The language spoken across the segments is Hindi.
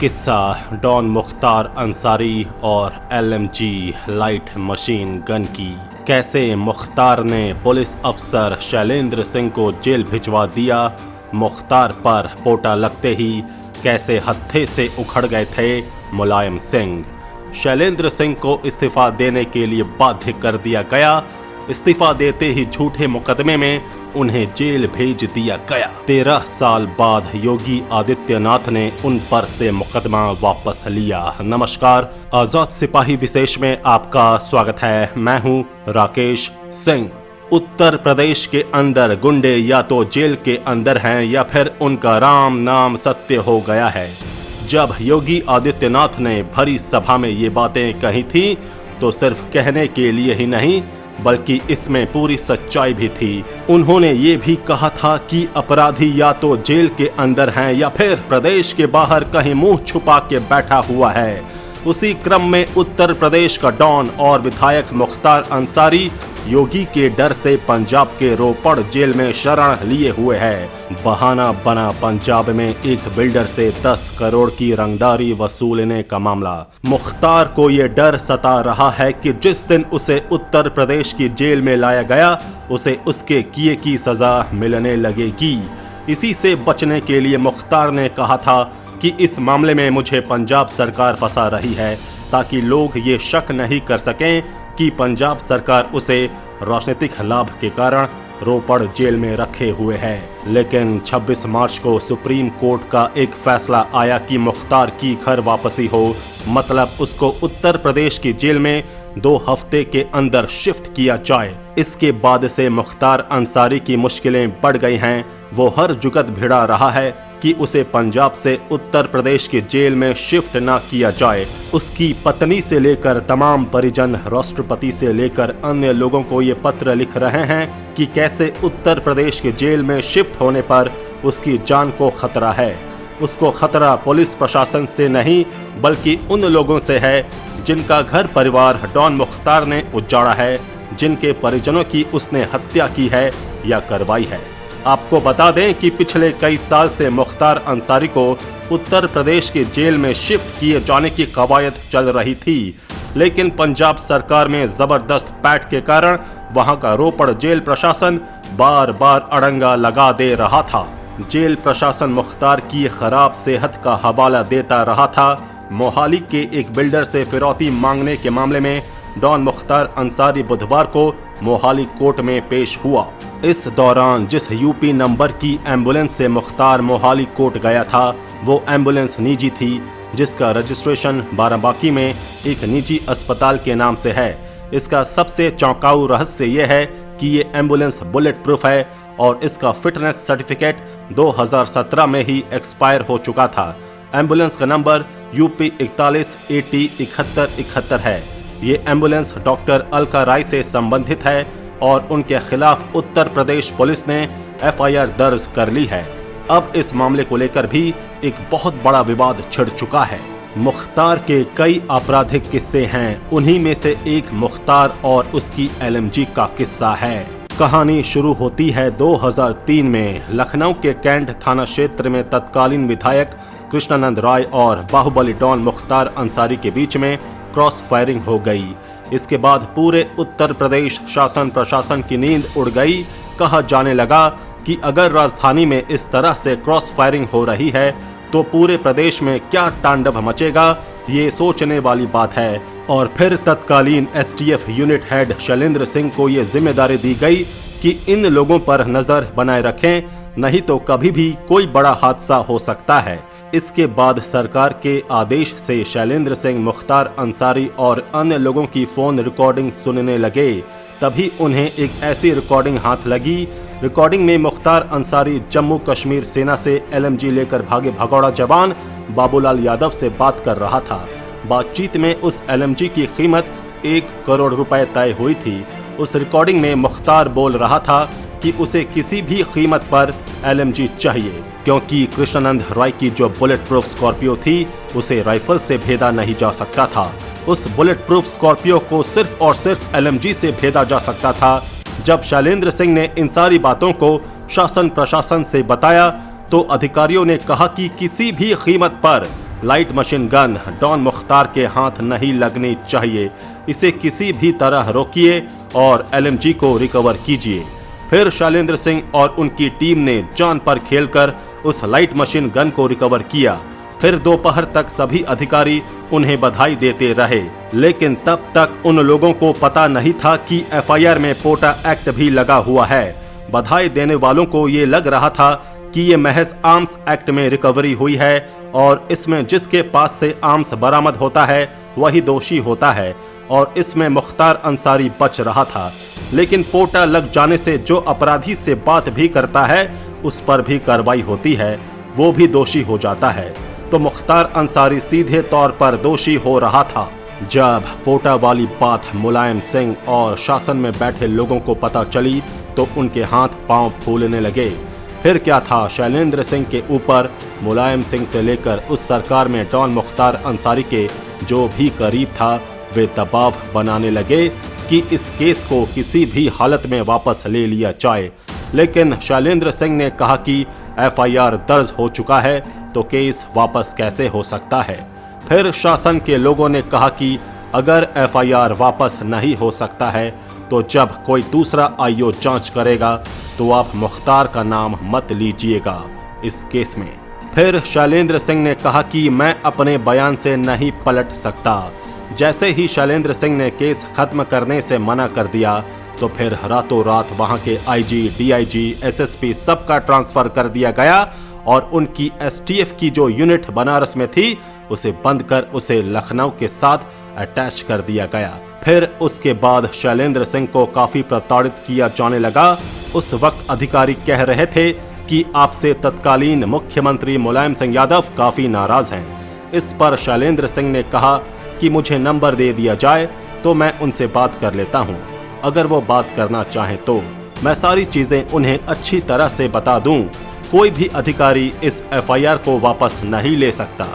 किस्सा डॉन मुख्तार अंसारी और एलएमजी लाइट मशीन गन की। कैसे मुख्तार ने पुलिस अफसर शैलेंद्र सिंह को जेल भिजवा दिया। मुख्तार पर पोटा लगते ही कैसे हत्थे से उखड़ गए थे मुलायम सिंह। शैलेंद्र सिंह को इस्तीफा देने के लिए बाध्य कर दिया गया। इस्तीफा देते ही झूठे मुकदमे में उन्हें जेल भेज दिया गया। 13 साल बाद योगी आदित्यनाथ ने उन पर से मुकदमा वापस लिया। नमस्कार, आजाद सिपाही विशेष में आपका स्वागत है। मैं हूं राकेश सिंह। उत्तर प्रदेश के अंदर गुंडे या तो जेल के अंदर हैं या फिर उनका राम नाम सत्य हो गया है। जब योगी आदित्यनाथ ने भरी सभा में ये बातें कही थी तो सिर्फ कहने के लिए ही नहीं बल्कि इसमें पूरी सच्चाई भी थी। उन्होंने ये भी कहा था कि अपराधी या तो जेल के अंदर हैं या फिर प्रदेश के बाहर कहीं मुंह छुपा के बैठा हुआ है। उसी क्रम में उत्तर प्रदेश का डॉन और विधायक मुख्तार अंसारी योगी के डर से पंजाब के रोपड़ जेल में शरण लिए हुए है। बहाना बना पंजाब में एक बिल्डर से 10 करोड़ की रंगदारी वसूलने का मामला। मुख्तार को ये डर सता रहा है कि जिस दिन उसे उत्तर प्रदेश की जेल में लाया गया उसे उसके किए की सजा मिलने लगेगी। इसी से बचने के लिए मुख्तार ने कहा था कि इस मामले में मुझे पंजाब सरकार फंसा रही है ताकि लोग ये शक नहीं कर सकें कि पंजाब सरकार उसे राजनीतिक लाभ के कारण रोपड़ जेल में रखे हुए है। लेकिन 26 मार्च को सुप्रीम कोर्ट का एक फैसला आया कि मुख्तार की घर वापसी हो, मतलब उसको उत्तर प्रदेश की जेल में 2 हफ्ते के अंदर शिफ्ट किया जाए। इसके बाद से मुख्तार अंसारी की मुश्किलें बढ़ गई हैं। वो हर जुगत भिड़ा रहा है कि उसे पंजाब से उत्तर प्रदेश की जेल में शिफ्ट ना किया जाए। उसकी पत्नी से लेकर तमाम परिजन, राष्ट्रपति से लेकर अन्य लोगों को ये पत्र लिख रहे हैं कि कैसे उत्तर प्रदेश के जेल में शिफ्ट होने पर उसकी जान को खतरा है। उसको खतरा पुलिस प्रशासन से नहीं बल्कि उन लोगों से है जिनका घर परिवार डॉन मुख्तार ने उजाड़ा है, जिनके परिजनों की उसने हत्या की है या करवाई है। आपको बता दें कि पिछले कई साल से मुख्तार अंसारी को उत्तर प्रदेश के जेल में शिफ्ट किए जाने की कवायद चल रही थी, लेकिन पंजाब सरकार में जबरदस्त पैठ के कारण वहां का रोपड़ जेल प्रशासन बार बार अड़ंगा लगा दे रहा था। जेल प्रशासन मुख्तार की खराब सेहत का हवाला देता रहा था। मोहाली के एक बिल्डर से फिरौती मांगने के मामले में डॉन मुख्तार अंसारी बुधवार को मोहाली कोर्ट में पेश हुआ। इस दौरान जिस यूपी नंबर की एम्बुलेंस से मुख्तार मोहाली कोर्ट गया था वो एम्बुलेंस निजी थी, जिसका रजिस्ट्रेशन बाराबांकी में एक निजी अस्पताल के नाम से है। इसका सबसे चौंकाऊ रहस्य यह है कि ये एम्बुलेंस बुलेट प्रूफ है और इसका फिटनेस सर्टिफिकेट 2017 में ही एक्सपायर हो चुका था। एम्बुलेंस का नंबर यूपी 41 AT 7171 है। ये एम्बुलेंस डॉक्टर अलका राय से संबंधित है और उनके खिलाफ उत्तर प्रदेश पुलिस ने FIR दर्ज कर ली है। अब इस मामले को लेकर भी एक बहुत बड़ा विवाद छिड़ चुका है। मुख्तार के कई आपराधिक किस्से हैं, उन्हीं में से एक मुख्तार और उसकी LMG का किस्सा है। कहानी शुरू होती है 2003 में। लखनऊ के कैंट थाना क्षेत्र में तत्कालीन विधायक कृष्णानंद राय और बाहुबली डॉन मुख्तार अंसारी के बीच में क्रॉस फायरिंग हो गई। इसके बाद पूरे उत्तर प्रदेश शासन प्रशासन की नींद उड़ गई। कहा जाने लगा कि अगर राजधानी में इस तरह से क्रॉस फायरिंग हो रही है तो पूरे प्रदेश में क्या तांडव मचेगा, ये सोचने वाली बात है। और फिर तत्कालीन STF unit head Shailendra Singh को ये जिम्मेदारी दी गई कि इन लोगों पर नजर बनाए रखें, नहीं तो कभी भी कोई बड़ा हादसा हो सकता है। इसके बाद सरकार के आदेश से शैलेंद्र सिंह मुख्तार अंसारी और अन्य लोगों की फोन रिकॉर्डिंग सुनने लगे। तभी उन्हें एक ऐसी रिकॉर्डिंग हाथ लगी। रिकॉर्डिंग में मुख्तार अंसारी जम्मू कश्मीर सेना से LMG लेकर भागे भगौड़ा जवान बाबूलाल यादव से बात कर रहा था। बातचीत में उस LMG की कीमत 1 करोड़ रुपए तय हुई थी। उस रिकॉर्डिंग में मुख्तार बोल रहा था कि उसे किसी भी कीमत पर LMG चाहिए, क्योंकि कृष्णानंद राय की जो बुलेट प्रूफ स्कॉर्पियो थी उसे राइफल से भेदा नहीं जा सकता था। उस बुलेट प्रूफ स्कॉर्पियो को सिर्फ और सिर्फ LMG से भेदा जा सकता था। जब शैलेंद्र सिंह ने इन सारी बातों को शासन प्रशासन से बताया तो अधिकारियों ने कहा कि किसी भी कीमत पर light machine gun don Mukhtar के हाथ नहीं लगनी चाहिए। इसे किसी भी तरह रोकिए और LMG को रिकवर कीजिए। फिर शैलेंद्र सिंह और उनकी टीम ने जान पर खेलकर उस लाइट मशीन गन को रिकवर किया। फिर दोपहर तक सभी अधिकारी उन्हें बधाई देते रहे, लेकिन तब तक उन लोगों को पता नहीं था कि FIR में पोटा एक्ट भी लगा हुआ है। बधाई देने वालों को ये लग रहा था कि ये महज आर्म्स एक्ट में रिकवरी हुई है और इसमें जिसके पास से आर्म्स बरामद होता है वही दोषी होता है, और इसमें मुख्तार अंसारी बच रहा था। लेकिन पोटा लग जाने से जो अपराधी से बात भी करता है उस पर भी कार्रवाई होती है, वो भी दोषी हो जाता है। तो मुख्तार अंसारी सीधे तौर पर दोषी हो रहा था। जब पोटा वाली बात मुलायम सिंह और शासन में बैठे लोगों को पता चली तो उनके हाथ पांव फूलने लगे। फिर क्या था, शैलेंद्र सिंह के ऊपर मुलायम सिंह से लेकर उस सरकार में डॉन मुख्तार अंसारी के जो भी करीब था वे दबाव बनाने लगे कि इस केस को किसी भी हालत में वापस ले लिया जाए। लेकिन शैलेंद्र सिंह ने कहा कि FIR दर्ज हो चुका है तो केस वापस कैसे हो सकता है। फिर शासन के लोगों ने कहा कि अगर FIR वापस नहीं हो सकता है तो जब कोई दूसरा IO जांच करेगा तो आप मुख्तार का नाम मत लीजिएगा इस केस में। फिर शैलेंद्र सिंह ने कहा कि मैं अपने बयान से नहीं पलट सकता। जैसे ही शैलेंद्र सिंह ने केस खत्म करने से मना कर दिया तो फिर रातों रात वहां के IG, DIG, SSP सबका ट्रांसफर कर दिया गया और उनकी STF की जो यूनिट बनारस में थी उसे बंद कर उसे लखनऊ के साथ अटैच कर दिया गया। फिर उसके बाद शैलेंद्र सिंह को काफी प्रताड़ित किया जाने लगा। उस वक्त अधिकारी कह रहे थे कि आपसे तत्कालीन मुख्यमंत्री मुलायम सिंह यादव काफी नाराज हैं। इस पर शैलेंद्र सिंह ने कहा कि मुझे नंबर दे दिया जाए तो मैं उनसे बात कर लेता हूं। अगर वो बात करना चाहें तो मैं सारी चीजें उन्हें अच्छी तरह से बता दूं। कोई भी अधिकारी इस FIR को वापस नहीं ले सकता।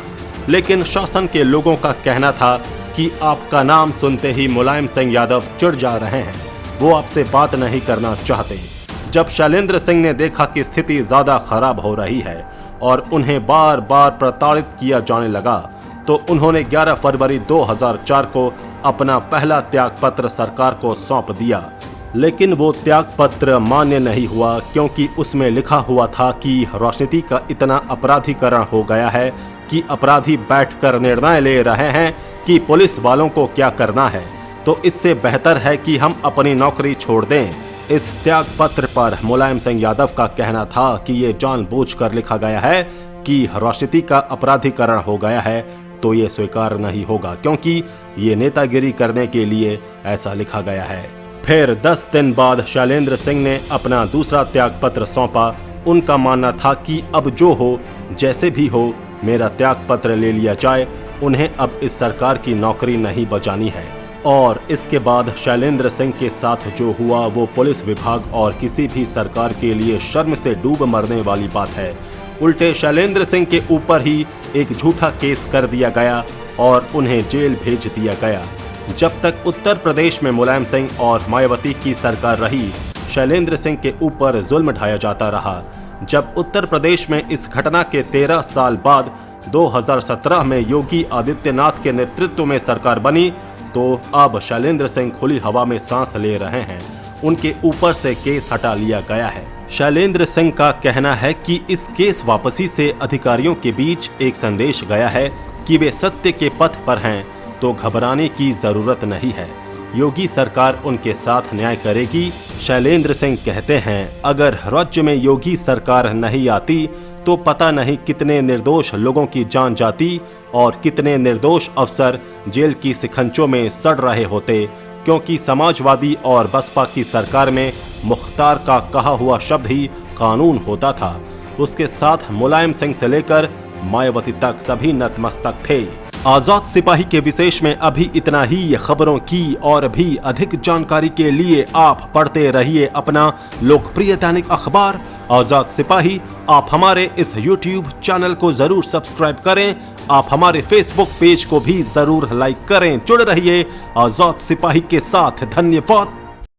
लेकिन शासन के लोगों का कहना था कि आपका नाम सुनते ही मुलायम सिंह यादव चिढ़ जा रहे हैं, वो आपसे बात नहीं करना चाहते। जब शैलेंद्र सिंह ने देखा कि स्थिति ज्यादा खराब हो रही है और उन्हें बार बार प्रताड़ित किया जाने लगा तो उन्होंने 11 फरवरी 2004 को अपना पहला त्यागपत्र सरकार को सौंप दिया। लेकिन वो त्यागपत्र मान्य नहीं हुआ क्योंकि उसमें लिखा हुआ था कि राजनीति का इतना अपराधीकरण हो गया है कि अपराधी बैठकर निर्णय ले रहे हैं कि पुलिस वालों को क्या करना है, तो इससे बेहतर है कि हम अपनी नौकरी छोड़ दें। इस त्यागपत्र पर मुलायम सिंह यादव का कहना था कि ये जानबूझकर लिखा गया है कि राजनीति का अपराधीकरण हो गया है, तो ये स्वीकार नहीं होगा क्योंकि ये नेतागिरी करने के लिए ऐसा लिखा गया है। फिर 10 दिन बाद शैलेंद्र सिंह ने अपना दूसरा त्यागपत्र सौंपा। उनका मानना था कि अब जो हो जैसे भी हो मेरा त्यागपत्र ले लिया जाए, उन्हें अब इस सरकार की नौकरी नहीं बचानी है। और इसके बाद शैलेंद्र सिंह के साथ जो हुआ वो पुलिस विभाग और किसी भी सरकार के लिए शर्म से डूब मरने वाली बात है। उल्टे शैलेंद्र सिंह के ऊपर ही एक झूठा केस कर दिया गया और उन्हें जेल भेज दिया गया। जब तक उत्तर प्रदेश में मुलायम सिंह और मायावती की सरकार रही, शैलेंद्र सिंह के ऊपर जुल्म ढाया जाता रहा। जब उत्तर प्रदेश में इस घटना के 13 साल बाद 2017 में योगी आदित्यनाथ के नेतृत्व में सरकार बनी तो अब शैलेंद्र सिंह खुली हवा में सांस ले रहे हैं। उनके ऊपर से केस हटा लिया गया है। शैलेंद्र सिंह का कहना है कि इस केस वापसी से अधिकारियों के बीच एक संदेश गया है कि वे सत्य के पथ पर हैं तो घबराने की जरूरत नहीं है। योगी सरकार उनके साथ न्याय करेगी। शैलेंद्र सिंह कहते हैं, अगर राज्य में योगी सरकार नहीं आती तो पता नहीं कितने निर्दोष लोगों की जान जाती और कितने निर्दोष अफसर जेल की शिकंजों में सड़ रहे होते, क्योंकि समाजवादी और बसपा की सरकार में मुख्तार का कहा हुआ शब्द ही कानून होता था। उसके साथ मुलायम सिंह से लेकर मायावती तक सभी नतमस्तक थे। आजाद सिपाही के विशेष में अभी इतना ही। खबरों की और भी अधिक जानकारी के लिए आप पढ़ते रहिए अपना लोकप्रिय दैनिक अखबार आजाद सिपाही। आप हमारे इस YouTube चैनल को जरूर सब्सक्राइब करें। आप हमारे Facebook पेज को भी जरूर लाइक करें। जुड़े रहिए आजाद सिपाही के साथ। धन्यवाद।